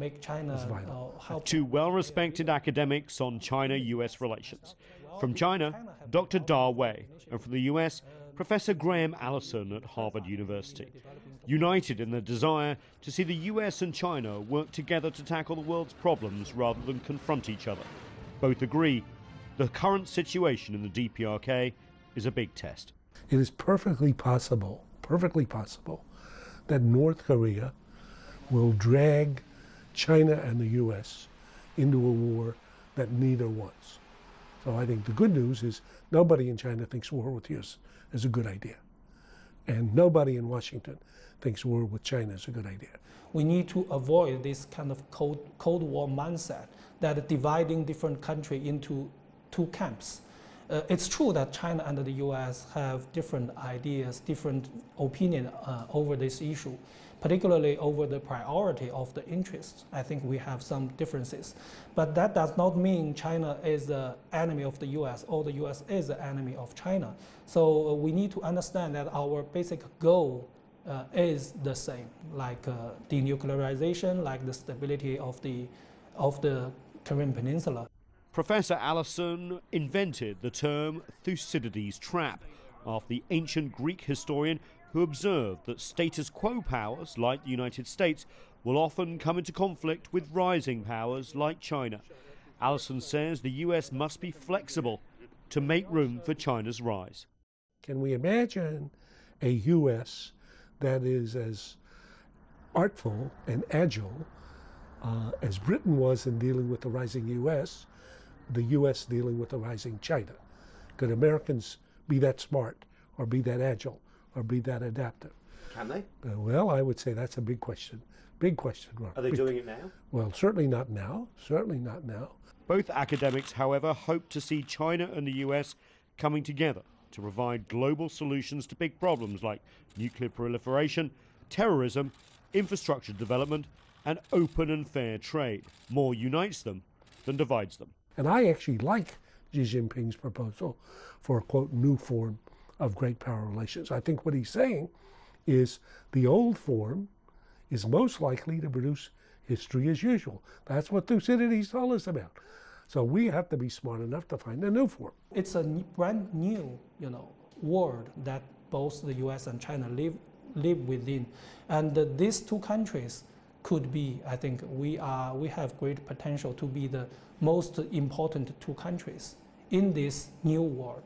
Make China help. Two well-respected academics on China-US relations. From China, Dr. Da Wei, and from the US, Professor Graham Allison at Harvard University. United in the desire to see the US and China work together to tackle the world's problems rather than confront each other. Both agree the current situation in the DPRK is a big test. It is perfectly possible that North Korea will drag China and the US into a war that neither wants. So I think the good news is nobody in China thinks war with us is a good idea. And nobody in Washington thinks war with China is a good idea. We need to avoid this kind of Cold War mindset that dividing different countries into two camps. It's true that China and the US have different ideas, different opinions over this issue, particularly over the priority of the interests. I think we have some differences. But that does not mean China is the enemy of the US or the US is the enemy of China. So we need to understand that our basic goal is the same, like denuclearization, like the stability of the Korean Peninsula. Professor Allison invented the term Thucydides' trap after the ancient Greek historian who observed that status quo powers like the United States will often come into conflict with rising powers like China. Allison says the US must be flexible to make room for China's rise. Can we imagine a US that is as artful and agile as Britain was in dealing with the rising US, the US dealing with the rising China? Could Americans be that smart or be that agile or be that adaptive? Can they? Well, I would say that's a big question. Big question, Robert. Are they doing it now? Well, certainly not now. Certainly not now. Both academics, however, hope to see China and the US coming together to provide global solutions to big problems like nuclear proliferation, terrorism, infrastructure development, and open and fair trade. More unites them than divides them. And I actually like Xi Jinping's proposal for a, quote, new form of great power relations. I think what he's saying is the old form is most likely to produce history as usual. That's what Thucydides told us about. So we have to be smart enough to find a new form. It's a brand new, world that both the US and China live within. And these two countries could be, I think we have great potential to be the most important two countries in this new world.